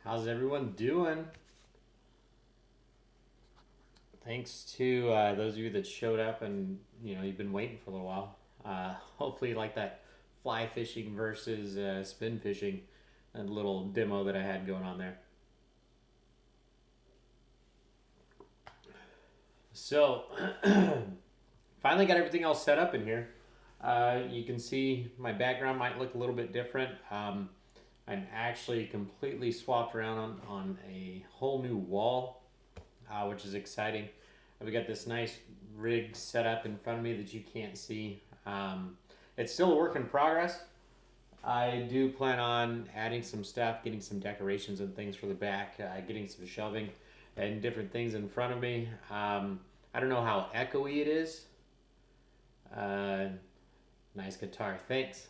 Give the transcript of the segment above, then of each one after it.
How's everyone doing? Thanks to those of you that showed up and you've been waiting for a little while. Hopefully, you like that fly fishing versus spin fishing, and little demo that I had going on there. So, finally got everything all set up in here. You can see my background might look a little bit different. I'm actually completely swapped around on a whole new wall, which is exciting. We got this nice rig set up in front of me that you can't see. It's still a work in progress. I do plan on adding some stuff, getting some decorations and things for the back, getting some shelving and different things in front of me. I don't know how echoey it is. Nice guitar, thanks.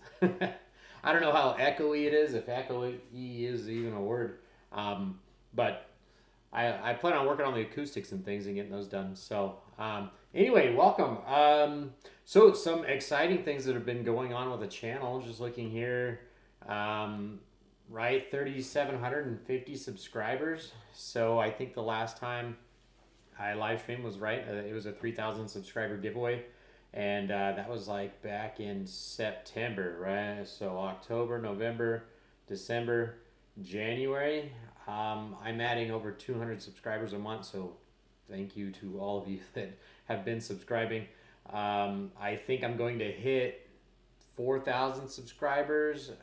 I don't know how echoey it is, if echoey is even a word. But I plan on working on the acoustics and things and getting those done. So, anyway, welcome. So, some exciting things that have been going on with the channel. Just looking here, right, 3,750 subscribers. So, I think the last time I live streamed was right. It was a 3,000 subscriber giveaway. And that was like back in September, right? So, October, November, December, January. I'm adding over 200 subscribers a month, so thank you to all of you that have been subscribing. I think I'm going to hit 4,000 subscribers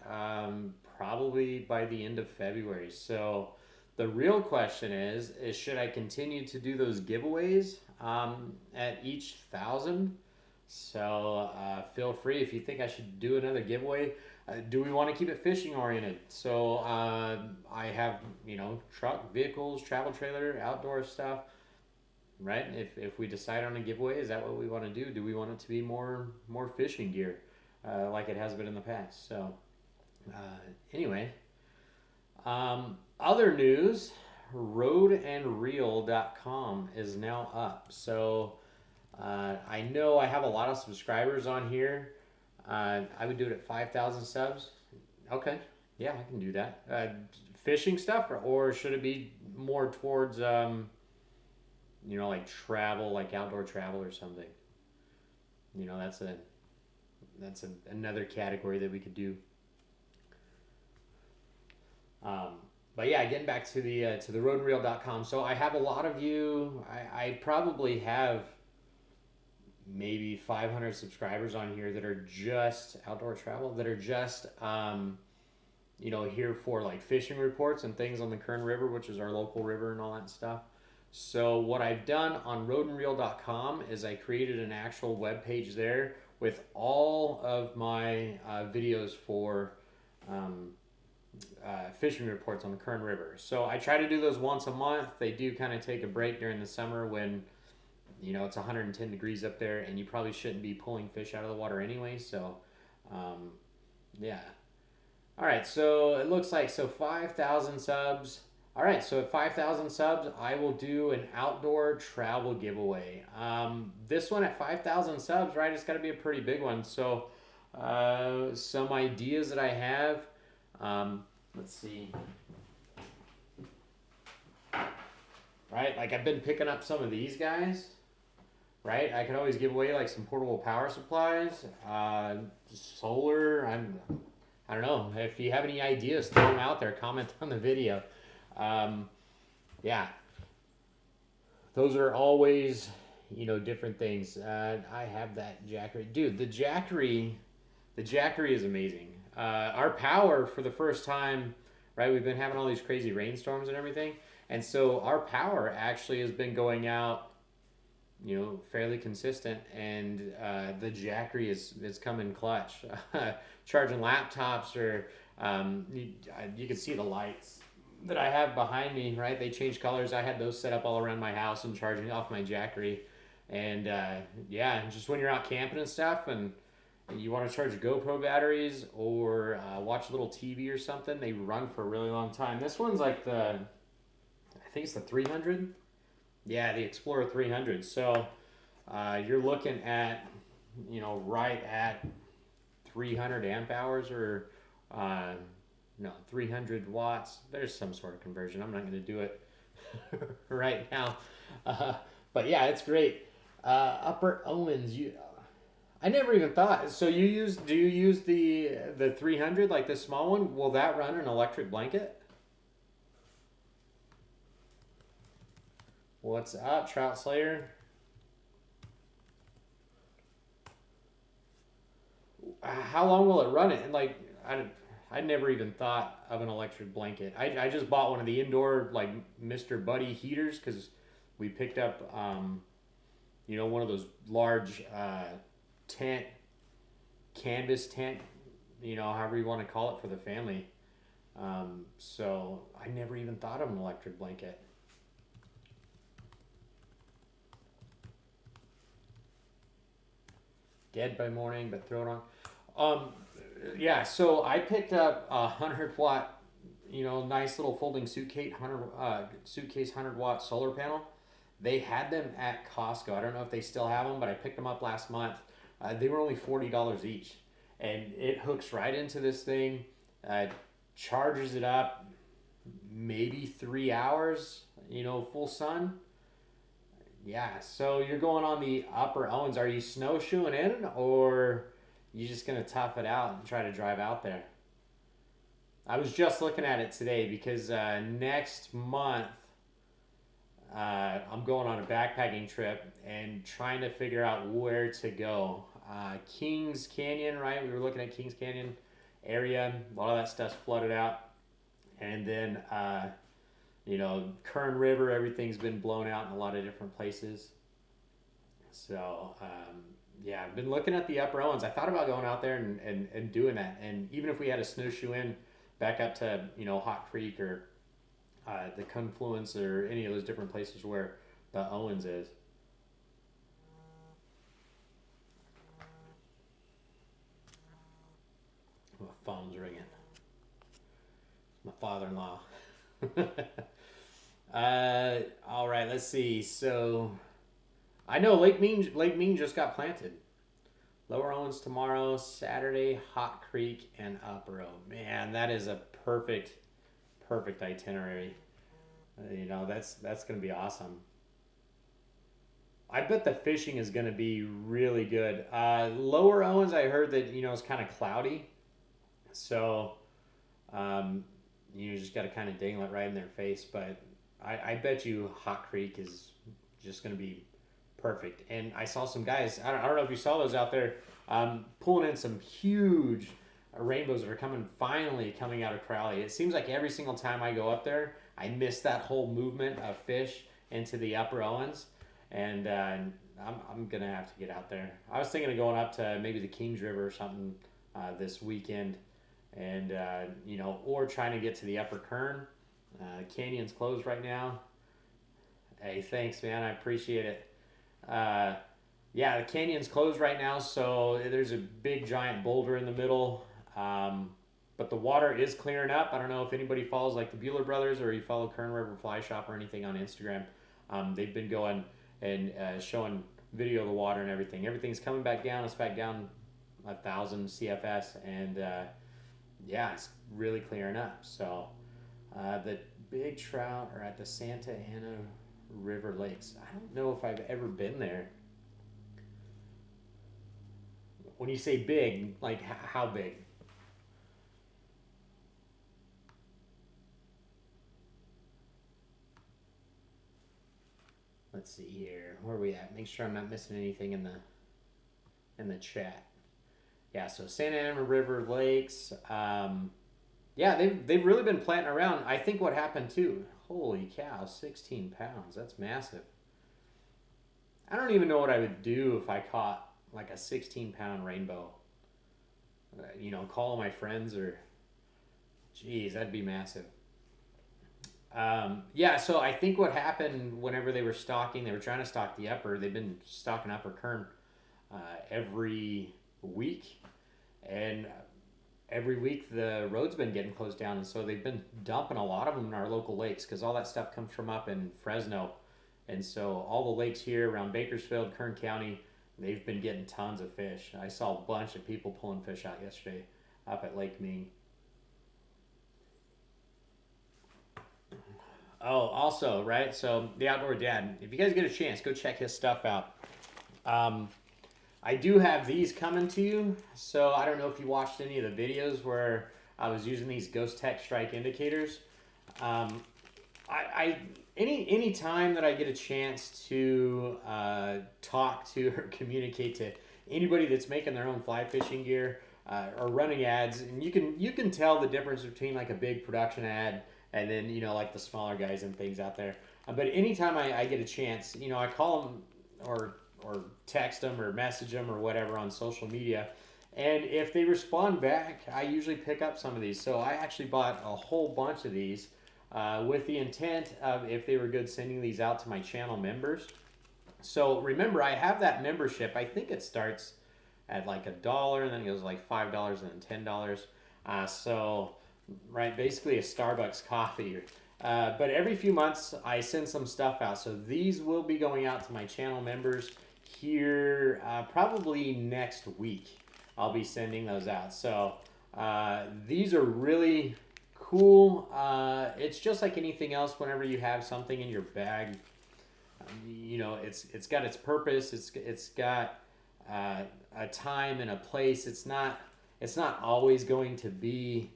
probably by the end of February. So the real question is should I continue to do those giveaways at each 1,000? So feel free if you think I should do another giveaway. Do we want to keep it fishing oriented? So I have truck, vehicles, travel trailer, outdoor stuff, right? If we decide on a giveaway, is that what we want to do? Do we want it to be more fishing gear, like it has been in the past? So anyway, other news, roadandreel.com is now up. So I know I have a lot of subscribers on here. I would do it at 5,000 subs. Okay, yeah, I can do that. Fishing stuff, or should it be more towards, like travel, like outdoor travel or something? That's another category that we could do. But yeah, getting back to the roadandreel.com. So I have a lot of you. I probably have maybe 500 subscribers on here that are just outdoor travel, that are just here for like fishing reports and things on the Kern River, which is our local river and all that stuff. So what I've done on roadandreel.com is I created an actual web page there with all of my videos for fishing reports on the Kern River. So I try to do those once a month. They do kind of take a break during the summer when it's 110 degrees up there, and you probably shouldn't be pulling fish out of the water anyway. So, yeah. All right, so it looks like 5,000 subs. All right, so at 5,000 subs, I will do an outdoor travel giveaway. This one at 5,000 subs, right? It's got to be a pretty big one. So, some ideas that I have. Let's see. Right, like I've been picking up some of these guys. Right, I could always give away like some portable power supplies, solar. I don't know. If you have any ideas, throw them out there. Comment on the video. Yeah, those are always different things. I have that Jackery, dude. The Jackery is amazing. Our power for the first time, right? We've been having all these crazy rainstorms and everything, and so our power actually has been going out fairly consistent, and the Jackery is coming clutch. Charging laptops, or you can see the lights that I have behind me, right? They change colors. I had those set up all around my house and charging off my Jackery. And yeah, just when you're out camping and stuff, and you want to charge GoPro batteries or watch a little TV or something, they run for a really long time. This one's like I think it's the 300. Yeah, the Explorer 300. So you're looking at, right at 300 amp hours, or no, 300 watts. There's some sort of conversion. I'm not going to do it right now. Uh, but yeah, it's great. Upper Owens, I never even thought. So do you use the 300 like the small one? Will that run an electric blanket? What's up, Trout Slayer? How long will it run it? And like I never even thought of an electric blanket. I just bought one of the indoor like Mr. Buddy heaters because we picked up one of those large tent canvas tent, however you want to call it for the family. So I never even thought of an electric blanket. Dead by morning, but throw it on. Um, yeah, so I picked up a 100 watt, nice little folding suitcase 100 watt solar panel. They had them at Costco. I don't know if they still have them, but I picked them up last month. They were only $40 each, and it hooks right into this thing, uh, charges it up, maybe 3 hours. Full sun. Yeah, so you're going on the Upper Owens. Are you snowshoeing in, or you just gonna tough it out and try to drive out there? I was just looking at it today because next month I'm going on a backpacking trip and trying to figure out where to go. Kings Canyon, right? We were looking at Kings Canyon area. A lot of that stuff's flooded out, and then Kern River, everything's been blown out in a lot of different places. So, yeah, I've been looking at the Upper Owens. I thought about going out there and doing that. And even if we had a snowshoe in back up to, Hot Creek or the Confluence or any of those different places where the Owens is. My phone's ringing. My father-in-law. All right, let's see. So I know Lake Mean just got planted. Lower Owens tomorrow, Saturday, Hot Creek, and Upper O. Man, that is a perfect itinerary. That's gonna be awesome. I bet the fishing is gonna be really good. Lower Owens, I heard that it's kind of cloudy, so um, you just got to kind of dangle it right in their face. But I bet you Hot Creek is just gonna be perfect. And I saw some guys. I don't know if you saw those out there, pulling in some huge rainbows that are finally coming out of Crowley. It seems like every single time I go up there, I miss that whole movement of fish into the Upper Owens, and I'm gonna have to get out there. I was thinking of going up to maybe the Kings River or something this weekend, and or trying to get to the Upper Kern. Canyon's closed right now. Hey, thanks, man. I appreciate it. Uh, yeah, the canyon's closed right now, so there's a big giant boulder in the middle. But the water is clearing up. I don't know if anybody follows like the Bueller Brothers or you follow Kern River Fly Shop or anything on Instagram. They've been going and showing video of the water and everything. Everything's coming back down. It's back down 1,000 CFS, and yeah, it's really clearing up. So the big trout are at the Santa Ana River Lakes. I don't know if I've ever been there. When you say big, like how big? Let's see here. Where are we at? Make sure I'm not missing anything in the chat. Yeah, so Santa Ana River Lakes. Yeah, they've really been planting around. I think what happened too. Holy cow, 16 pounds. That's massive. I don't even know what I would do if I caught like a 16-pound rainbow. Call my friends or, geez, that'd be massive. Yeah, so I think what happened whenever they were stocking, they were trying to stock the upper. They've been stocking Upper Kern every week, and every week the road's been getting closed down, and so they've been dumping a lot of them in our local lakes because all that stuff comes from up in Fresno, and so all the lakes here around Bakersfield, Kern County, they've been getting tons of fish. I saw a bunch of people pulling fish out yesterday up at Lake Mean. Oh, also, right? So the Outdoor Dad. If you guys get a chance, go check his stuff out. Um, I do have these coming to you. So I don't know if you watched any of the videos where I was using these Ghost Tech strike indicators. Um, I any time that I get a chance to talk to or communicate to anybody that's making their own fly fishing gear or running ads, and you can tell the difference between like a big production ad and then like the smaller guys and things out there. But anytime I get a chance, I call them or text them or message them or whatever on social media. And if they respond back, I usually pick up some of these. So I actually bought a whole bunch of these with the intent of, if they were good, sending these out to my channel members. So remember, I have that membership. I think it starts at like $1, and then it goes like $5 and then $10. So, right, basically a Starbucks coffee. But every few months, I send some stuff out. So these will be going out to my channel members here probably next week. I'll be sending those out. So these are really cool. It's just like anything else. Whenever you have something in your bag, it's got its purpose. It's got a time and a place. It's not always going to be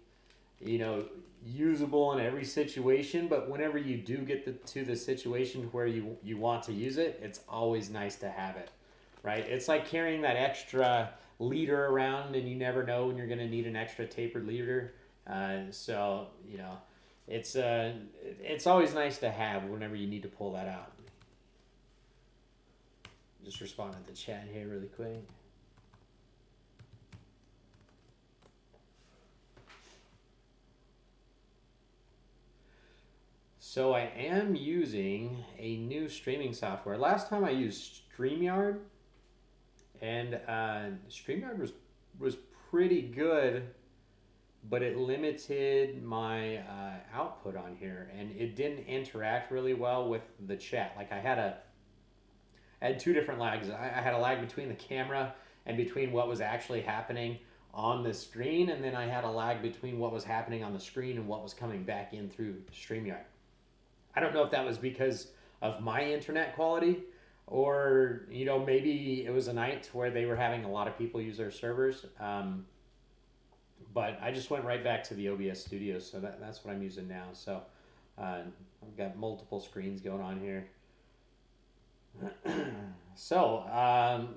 usable in every situation, but whenever you do get to the situation where you want to use it, it's always nice to have it, right? It's like carrying that extra leader around, and you never know when you're going to need an extra tapered leader. So it's always nice to have whenever you need to pull that out. Just respond to the chat here really quick. So I am using a new streaming software. Last time I used StreamYard, and StreamYard was pretty good, but it limited my output on here, and it didn't interact really well with the chat. Like I had two different lags. I had a lag between the camera and between what was actually happening on the screen, and then I had a lag between what was happening on the screen and what was coming back in through StreamYard. I don't know if that was because of my internet quality, or maybe it was a night where they were having a lot of people use their servers. But I just went right back to the OBS Studio, so that's what I'm using now. So I've got multiple screens going on here. So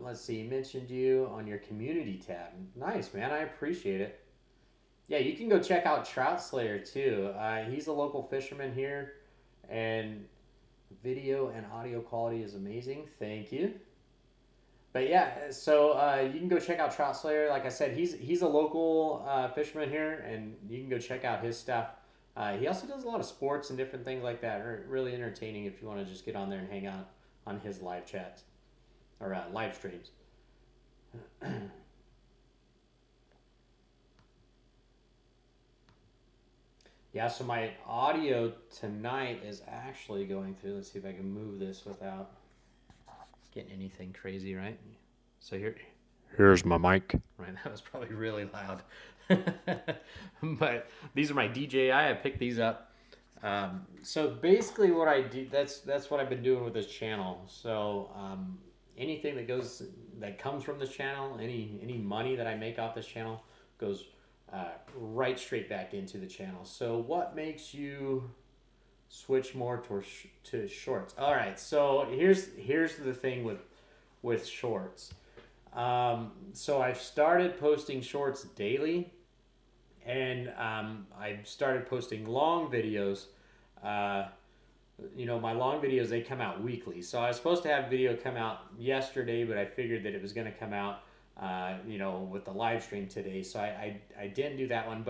let's see. Mentioned you on your community tab. Nice, man. I appreciate it. Yeah, you can go check out Trout Slayer too. He's a local fisherman here, and video and audio quality is amazing. Thank you. But yeah, so you can go check out Trout Slayer. Like I said, he's a local fisherman here, and you can go check out his stuff. He also does a lot of sports and different things like that. Really entertaining if you want to just get on there and hang out on his live chats or live streams. Yeah, so my audio tonight is actually going through. Let's see if I can move this without getting anything crazy, right? So here's my mic. Right, that was probably really loud. But these are my DJI. I picked these up. So basically what I do, that's what I've been doing with this channel. So anything that comes from this channel, any money that I make off this channel goes right straight back into the channel. So what makes you switch more to shorts? All right, so here's the thing with shorts. So I've started posting shorts daily, and I've started posting long videos. My long videos, they come out weekly. So I was supposed to have video come out yesterday, but I figured that it was going to come out with the live stream today, so I didn't do that one.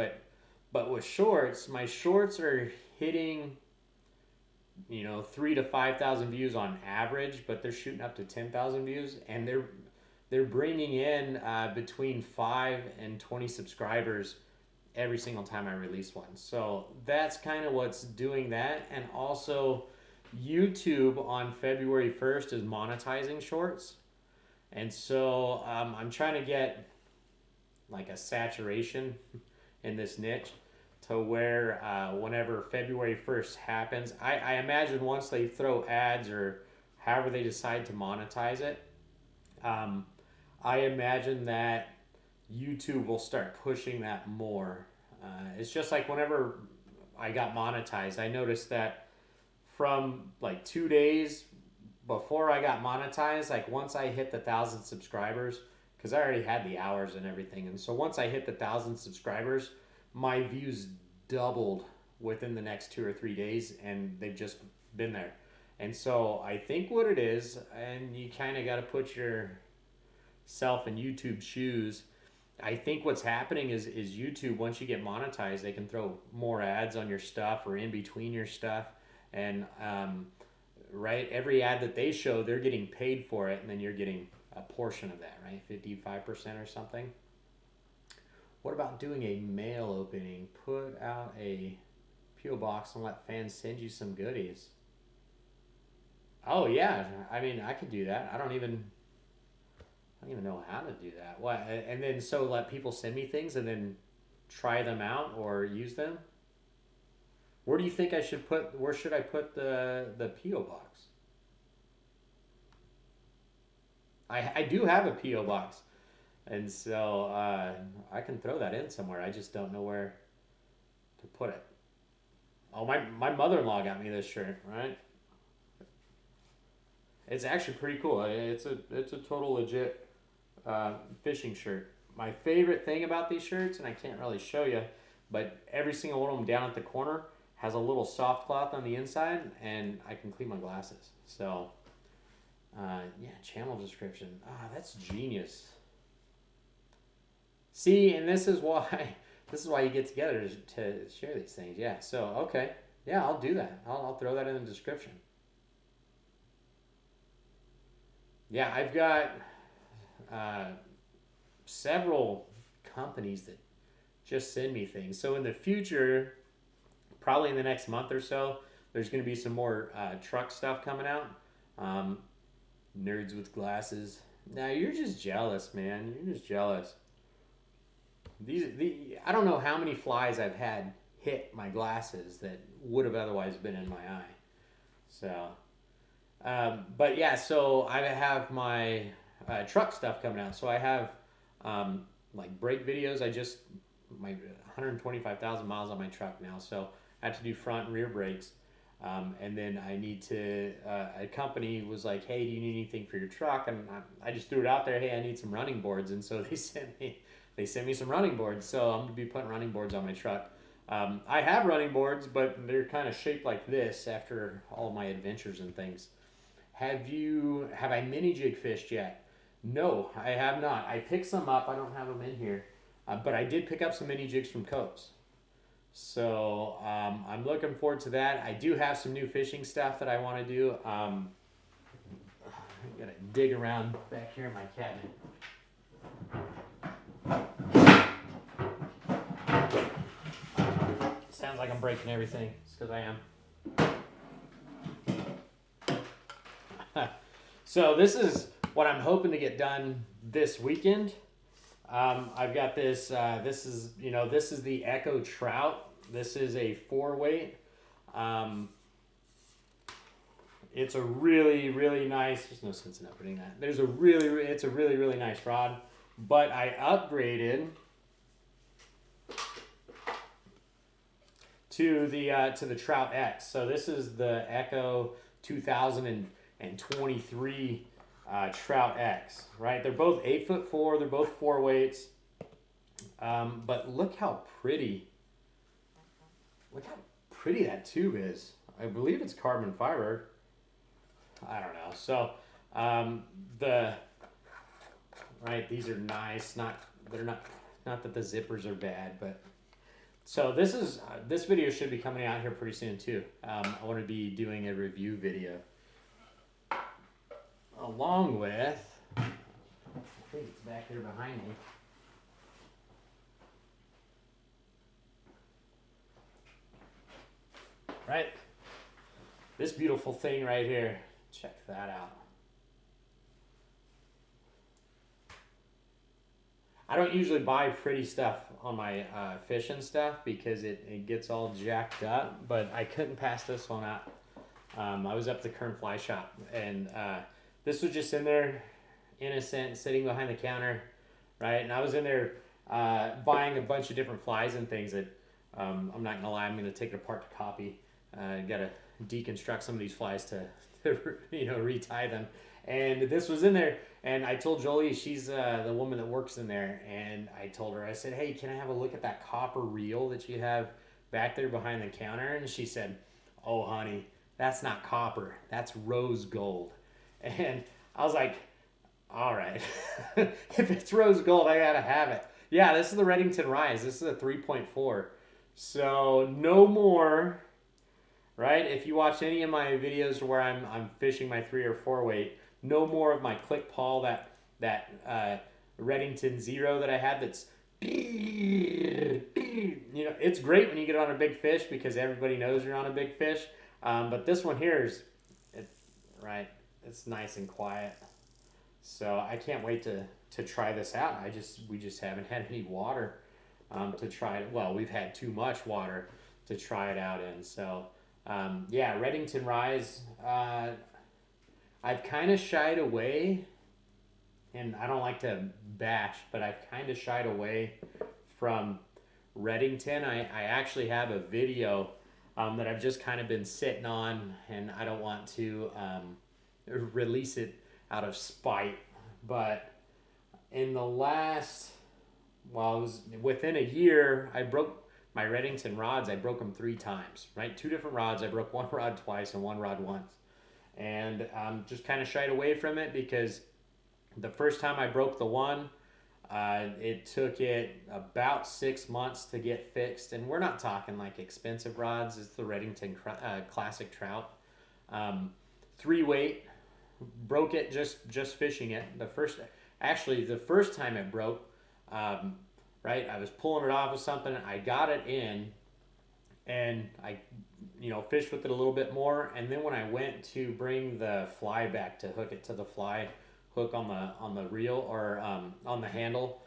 But with shorts, my shorts are hitting 3,000 to 5,000 views on average, but they're shooting up to 10,000 views, and they're bringing in between 5 and 20 subscribers every single time I release one. So that's kind of what's doing that. And also YouTube on February 1st is monetizing shorts. And so I'm trying to get like a saturation in this niche to where whenever February 1st happens, I imagine once they throw ads or however they decide to monetize it, um, I imagine that YouTube will start pushing that more. It's just like whenever I got monetized, I noticed that from like 2 days before I got monetized, like once I hit the 1,000 subscribers, because I already had the hours and everything, and so once I hit the 1,000 subscribers, my views doubled within the next 2 or 3 days, and they've just been there. And so I think what it is, and you kind of got to put yourself in YouTube's shoes. I think what's happening is YouTube, once you get monetized, they can throw more ads on your stuff or in between your stuff, and right, every ad that they show, they're getting paid for it, and then you're getting a portion of that, right? 55% or something. What about doing a mail opening? Put out a P.O. box and let fans send you some goodies. Oh yeah, I mean I could do that. I don't even know how to do that. What? And then so let people send me things and then try them out or use them. Where do you think I should put? Where should I put the P.O. box? I do have a P.O. box, and so I can throw that in somewhere. I just don't know where to put it. Oh, my mother-in-law got me this shirt, right? It's actually pretty cool. It's a total legit fishing shirt. My favorite thing about these shirts, and I can't really show you, but every single one of them down at the corner has a little soft cloth on the inside, and I can clean my glasses. So, yeah, channel description. That's genius. See, and this is why you get together to share these things. Yeah. So, okay, yeah, I'll do that. I'll throw that in the description. Yeah, I've got several companies that just send me things. So in the future, probably in the next month or so, there's going to be some more truck stuff coming out. Nerds with glasses. Now you're just jealous, man. You're just jealous. I don't know how many flies I've had hit my glasses that would have otherwise been in my eye. So, but yeah, so I have my truck stuff coming out. So I have like brake videos. My 125,000 miles on my truck now. So I have to do front and rear brakes. And then I need to, a company was like, hey, do you need anything for your truck? And I just threw it out there. Hey, I need some running boards. And so they sent me some running boards. So I'm going to be putting running boards on my truck. I have running boards, but they're kind of shaped like this after all my adventures and things. Have I mini jig fished yet? No, I have not. I picked some up. I don't have them in here. But I did pick up some mini jigs from Coates. So I'm looking forward to that. I do have some new fishing stuff that I want to do. I'm going to dig around back here in my cabinet. Sounds like I'm breaking everything. It's because I am. So this is what I'm hoping to get done this weekend. I've got this. This is the Echo Trout. This is a 4-weight. It's a really, really nice. There's no sense in opening that. It's a really, really nice rod. But I upgraded to the Trout X. So this is the Echo 2023 Trout X. Right? They're both 8'4". They're both 4 weights. But look how pretty. Look how pretty that tube is. I believe it's carbon fiber. I don't know. So these are nice. Not that the zippers are bad, but so this video should be coming out here pretty soon too. I want to be doing a review video along with. I think it's back there behind me. Right? This beautiful thing right here. Check that out. I don't usually buy pretty stuff on my fish and stuff because it gets all jacked up. But I couldn't pass this one out. I was up at the Kern Fly Shop, and this was just in there, innocent, sitting behind the counter, right? And I was in there buying a bunch of different flies and things that I'm not gonna lie, I'm gonna take it apart to copy. Gotta deconstruct some of these flies to retie them. And this was in there, and I told Jolie, she's the woman that works in there, and I told her, I said, hey, can I have a look at that copper reel that you have back there behind the counter? And she said, oh, honey, that's not copper, that's rose gold. And I was like, all right, if it's rose gold, I gotta have it. Yeah, this is the Redington Rise. This is a 3.4. So no more, right? If you watch any of my videos where I'm fishing my 3 or 4 weight, no more of my Click Paul, that Redington Zero that I had. That's it's great when you get on a big fish because everybody knows you're on a big fish. But this one here is, right? It's nice and quiet. So I can't wait to try this out. We just haven't had any water to try it. Well, we've had too much water to try it out in. So yeah, Redington Rise. I've kind of shied away, and I don't like to bash, but I've kind of shied away from Redington. I actually have a video that I've just kind of been sitting on, and I don't want to release it out of spite. But in the last, well, it was within a year, I broke my Redington rods. I broke them 3 times, right? 2 different rods. I broke one rod twice and one rod once. And just kind of shied away from it because the first time I broke the one, it took it about 6 months to get fixed. And we're not talking like expensive rods. It's the Redington Classic Trout. 3 weight, broke it just fishing it. The first time it broke, right, I was pulling it off of something. I got it in, and I fished with it a little bit more, and then when I went to bring the fly back to hook it to the fly hook on the reel or on the handle,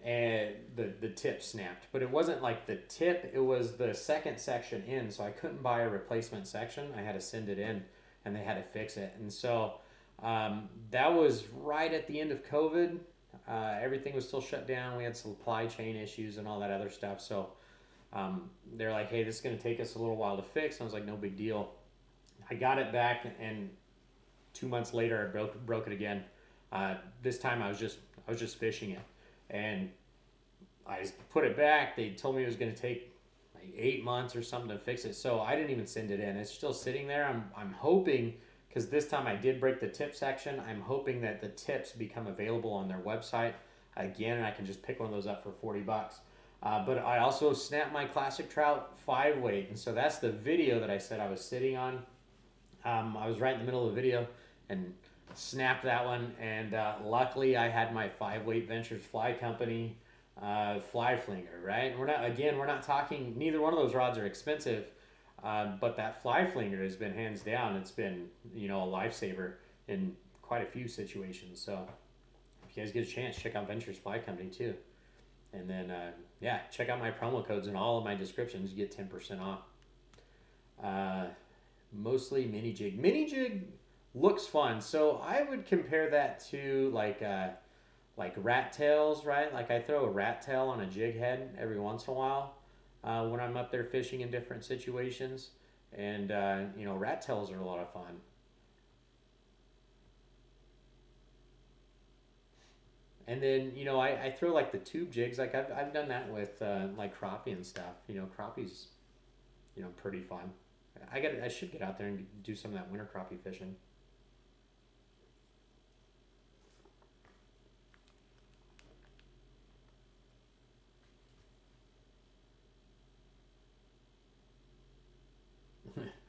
and the tip snapped. But it wasn't like the tip, it was the second section in, so I couldn't buy a replacement section. I had to send it in, and they had to fix it. And so that was right at the end of COVID. Everything was still shut down. We had supply chain issues and all that other stuff. So they're like, hey, this is going to take us a little while to fix. And I was like, no big deal. I got it back, and 2 months later, I broke it again. This time I was just fishing it, and I put it back. They told me it was going to take like 8 months or something to fix it. So I didn't even send it in. It's still sitting there. I'm hoping, because this time I did break the tip section, I'm hoping that the tips become available on their website again, and I can just pick one of those up for $40. But I also snapped my Classic Trout 5 weight, and so that's the video that I said I was sitting on. I was right in the middle of the video and snapped that one, and luckily I had my 5 weight Ventures Fly Company fly flinger, right? And we're not talking, neither one of those rods are expensive, but that fly flinger has been hands down. It's been, a lifesaver in quite a few situations. So if you guys get a chance, check out Ventures Fly Company too. And then, check out my promo codes in all of my descriptions. You get 10% off. Mostly mini jig. Mini jig looks fun. So I would compare that to like rat tails, right? Like I throw a rat tail on a jig head every once in a while when I'm up there fishing in different situations. And, rat tails are a lot of fun. And then, I throw like the tube jigs. Like I've done that with like crappie and stuff. Crappie's, pretty fun. I should get out there and do some of that winter crappie fishing.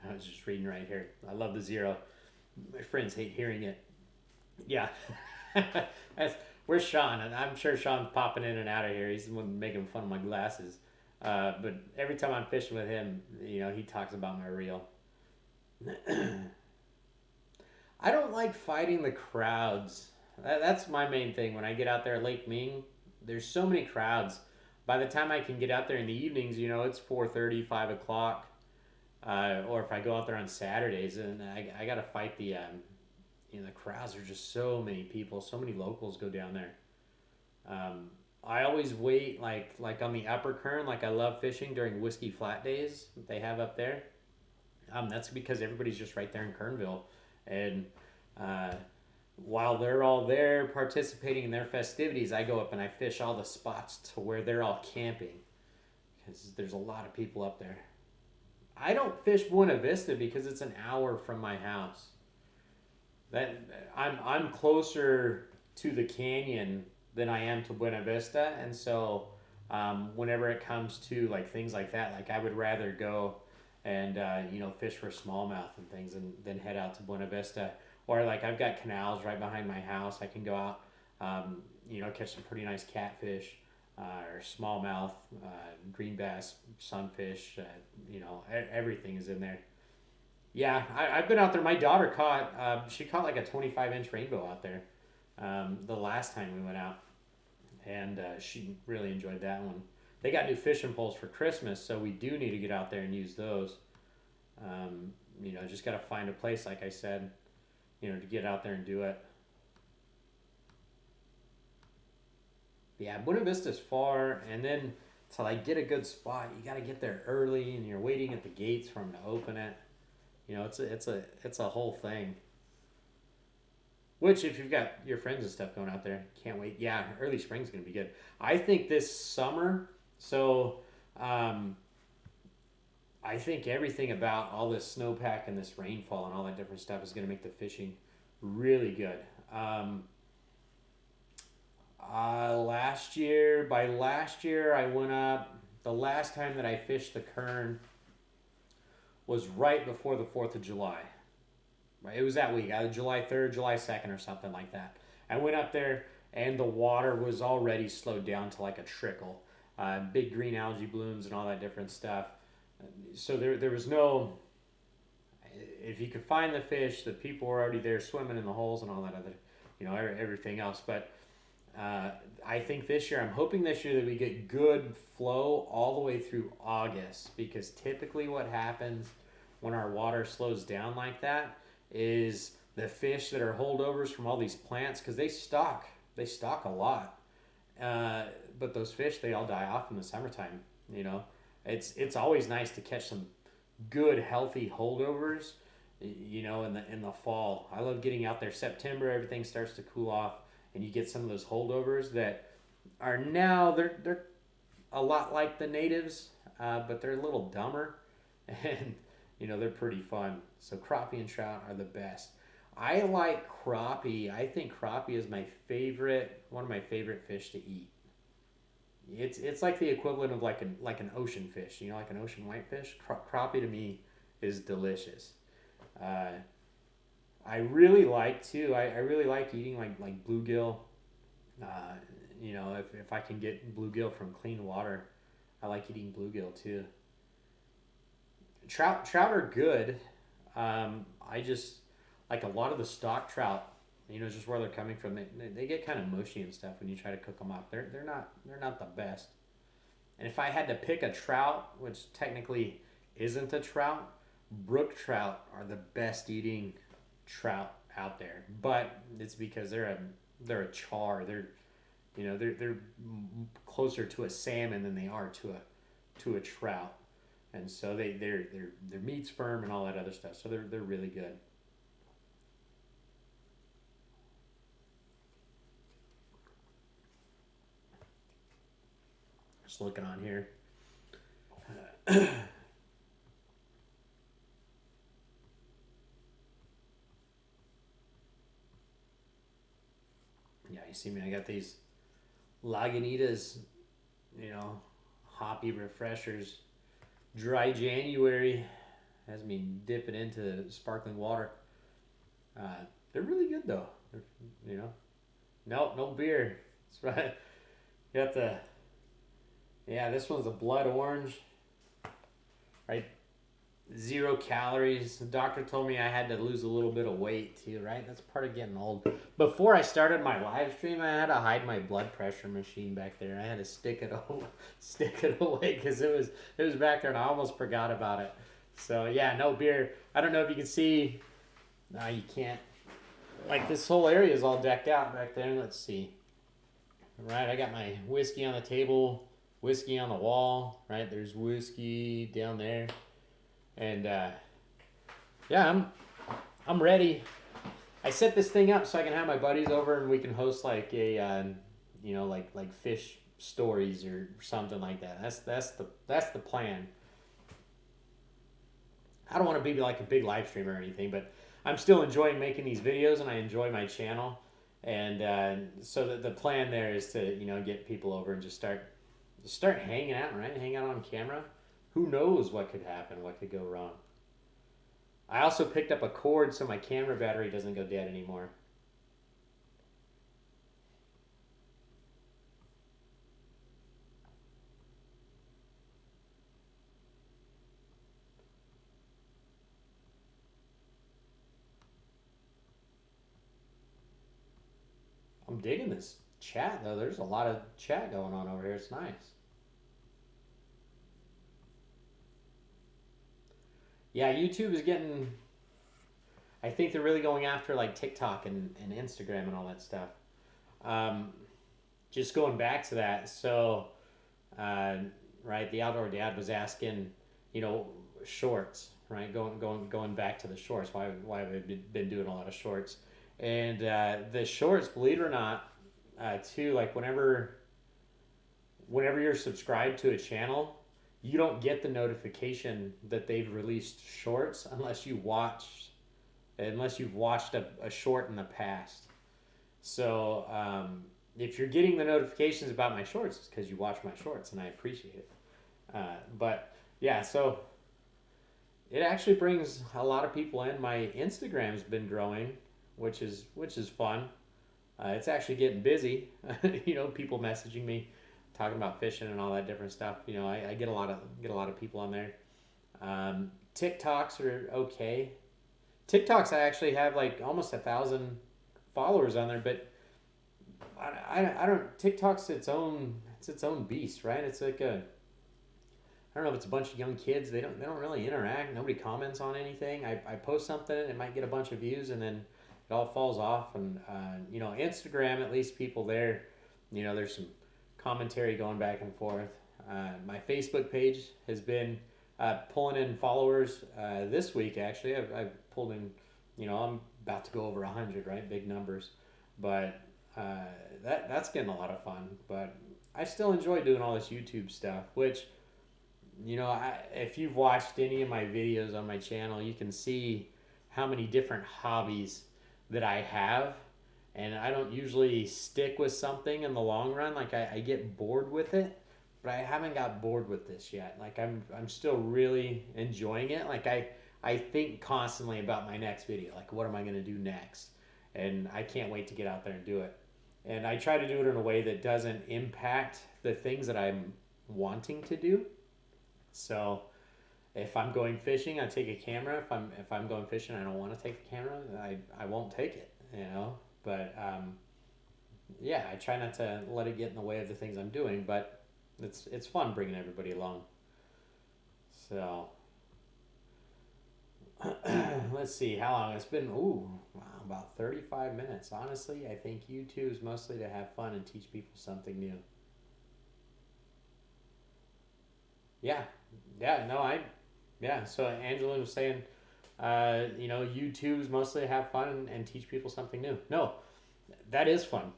I was just reading right here. I love the Zero. My friends hate hearing it. Yeah. Where's Sean? And I'm sure Sean's popping in and out of here. He's the one making fun of my glasses. But every time I'm fishing with him, he talks about my reel. I don't like fighting the crowds. That's my main thing. When I get out there at Lake Ming, there's so many crowds. by the time I can get out there in the evenings, it's 4:30, 5 o'clock. Or if I go out there on Saturdays, and I got to fight the crowds. There's just so many people, so many locals go down there. Um, I always wait like on the upper Kern. Like I love fishing during Whiskey Flat days that they have up there. That's because everybody's just right there in Kernville, and uh, while they're all there participating in their festivities, I go up and I fish all the spots to where they're all camping because there's a lot of people up there. I don't fish Buena Vista because it's an hour from my house. That I'm closer to the canyon than I am to Buena Vista, and so whenever it comes to like things like that, like I would rather go and fish for smallmouth and things and then head out to Buena Vista. Or like I've got canals right behind my house. I can go out, catch some pretty nice catfish or smallmouth, green bass, sunfish. Everything is in there. Yeah, I've been out there. My daughter she caught like a 25-inch rainbow out there the last time we went out, and she really enjoyed that one. They got new fishing poles for Christmas, so we do need to get out there and use those. Just got to find a place, like I said, to get out there and do it. Yeah, Buena Vista's far, and then to like get a good spot, you got to get there early, and you're waiting at the gates for them to open it. It's a whole thing. Which, if you've got your friends and stuff going out there, can't wait. Yeah, early spring's gonna be good. I think this summer. So, I think everything about all this snowpack and this rainfall and all that different stuff is gonna make the fishing really good. By last year, I went up. The last time that I fished the Kern was right before the 4th of July. Right, it was that week, either July 3rd, July 2nd, or something like that. I went up there, and the water was already slowed down to like a trickle. Big green algae blooms and all that different stuff. So there was no. If you could find the fish, the people were already there swimming in the holes and all that other, everything else. But I think this year, I'm hoping this year that we get good flow all the way through August, because typically what happens when our water slows down like that is the fish that are holdovers from all these plants, because they stock a lot, but those fish, they all die off in the summertime. It's always nice to catch some good healthy holdovers in the fall. I love getting out there. September, everything starts to cool off, and you get some of those holdovers that are now they're a lot like the natives, but they're a little dumber, and they're pretty fun. So crappie and trout are the best. I like crappie. I think crappie is one of my favorite fish to eat. It's like the equivalent of like an ocean fish, like an ocean whitefish. Crappie to me is delicious. I really like too. I really like eating like bluegill. If I can get bluegill from clean water, I like eating bluegill too. Trout are good. I just like a lot of the stock trout. Just where they're coming from. They get kind of mushy and stuff when you try to cook them up. They're not the best. And if I had to pick a trout, which technically isn't a trout, brook trout are the best eating trout out there. But it's because they're a char. They're closer to a salmon than they are to a trout. And so their meat's firm and all that other stuff. So they're really good. Just looking on here. Yeah, you see me. I got these Lagunitas, hoppy refreshers. Dry January has me dipping into sparkling water. They're really good though. No beer. That's right. Got this one's a blood orange. Right, 0 calories. The doctor told me I had to lose a little bit of weight too, right? That's part of getting old. Before I started my live stream, I had to hide my blood pressure machine back there. I had to stick it stick it away because it was back there and I almost forgot about it. So yeah, no beer. I don't know if you can see. No, you can't. Like this whole area is all decked out back there. Let's see. Right, I got my whiskey on the table, whiskey on the wall. Right, there's whiskey down there. And yeah, I'm ready. I set this thing up so I can have my buddies over and we can host like a like fish stories or something like that. That's the plan. I don't want to be like a big live streamer or anything, but I'm still enjoying making these videos and I enjoy my channel. And so the plan there is to get people over and just start hanging out, right? Hang out on camera. Who knows what could happen? What could go wrong? I also picked up a cord so my camera battery doesn't go dead anymore. I'm digging this chat though. There's a lot of chat going on over here. It's nice. Yeah, YouTube is getting. I think they're really going after like TikTok and Instagram and all that stuff. Um, just going back to that, so uh, right, the outdoor dad was asking, you know, shorts, right? Going back to the shorts. Why we've been doing a lot of shorts, and the shorts, believe it or not, too. Like whenever you're subscribed to a channel, you don't get the notification that they've released shorts unless you've watched a short in the past. So if you're getting the notifications about my shorts, it's because you watch my shorts, and I appreciate it. But yeah, so it actually brings a lot of people in. My Instagram's been growing, which is fun. It's actually getting busy. People messaging me, talking about fishing and all that different stuff. I get a lot of people on there. TikToks are okay. TikToks I actually have like almost 1,000 followers on there, but I don't. TikTok's its own beast, right? It's like I don't know if it's a bunch of young kids. They don't really interact. Nobody comments on anything. I post something, it might get a bunch of views, and then it all falls off. And Instagram, at least people there, there's some commentary going back and forth. My Facebook page has been pulling in followers this week. Actually, I've pulled in. I'm about to go over 100, right? Big numbers, but that's getting a lot of fun. But I still enjoy doing all this YouTube stuff, which if you've watched any of my videos on my channel, you can see how many different hobbies that I have. And I don't usually stick with something in the long run. Like I get bored with it, but I haven't got bored with this yet. Like I'm still really enjoying it. Like I think constantly about my next video. Like what am I going to do next? And I can't wait to get out there and do it. And I try to do it in a way that doesn't impact the things that I'm wanting to do. So if I'm going fishing, I take a camera. If I'm going fishing, I don't want to take the camera. I won't take it. But yeah, I try not to let it get in the way of the things I'm doing. But it's fun bringing everybody along. So let's see how long it's been. Ooh, wow, about 35 minutes. Honestly, I think YouTube is mostly to have fun and teach people something new. Yeah, yeah, no, yeah. So Angela was saying, YouTube's mostly to have fun and teach people something new. No, that is fun.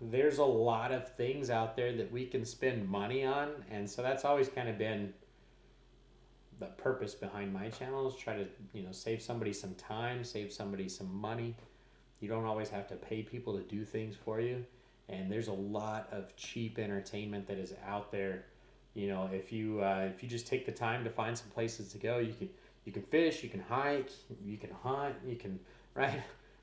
There's a lot of things out there that we can spend money on, and so that's always kind of been the purpose behind my channel is try to save somebody some time, save somebody some money. You don't always have to pay people to do things for you, and there's a lot of cheap entertainment that is out there. If you just take the time to find some places to go, you can fish, you can hike, you can hunt, you can right.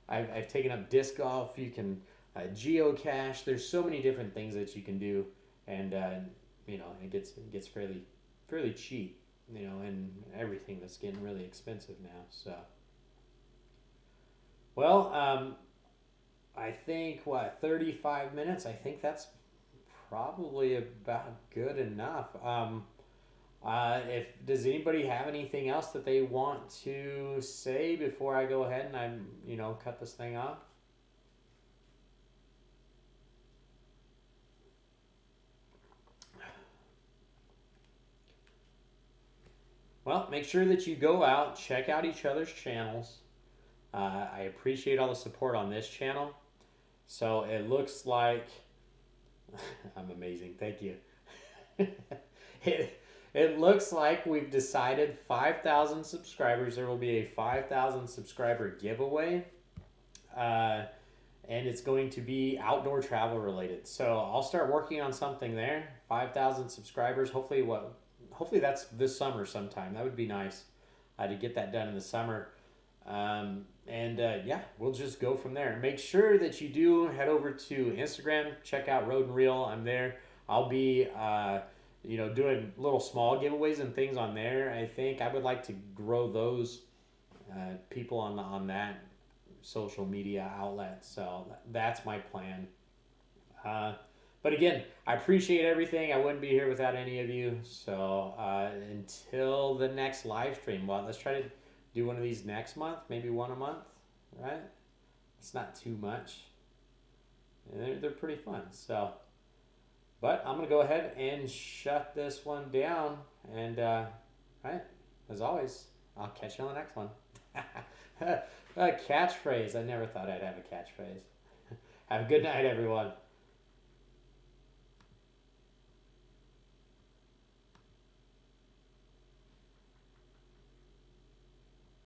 I've taken up disc golf. You can geocache. There's so many different things that you can do, and it gets fairly fairly cheap, and everything that's getting really expensive now. So, well, I think 35 minutes. I think that's probably about good enough. If does anybody have anything else that they want to say before I go ahead and cut this thing off? Well, make sure that you go out, check out each other's channels. I appreciate all the support on this channel. So it looks like I'm amazing. Thank you. it looks like we've decided 5,000 subscribers. There will be a 5,000 subscriber giveaway. And it's going to be outdoor travel related. So I'll start working on something there. 5,000 subscribers. Hopefully that's this summer sometime. That would be nice to get that done in the summer. Yeah, we'll just go from there. Make sure that you do head over to Instagram. Check out Road and Reel. I'm there. I'll be doing little small giveaways and things on there. I think I would like to grow those people on that social media outlet. So that's my plan. But again, I appreciate everything. I wouldn't be here without any of you. So until the next live stream, well, let's try to do one of these next month, maybe one a month, right? It's not too much. And they're pretty fun. So, but I'm going to go ahead and shut this one down. And, right, as always, I'll catch you on the next one. A catchphrase. I never thought I'd have a catchphrase. Have a good night, everyone.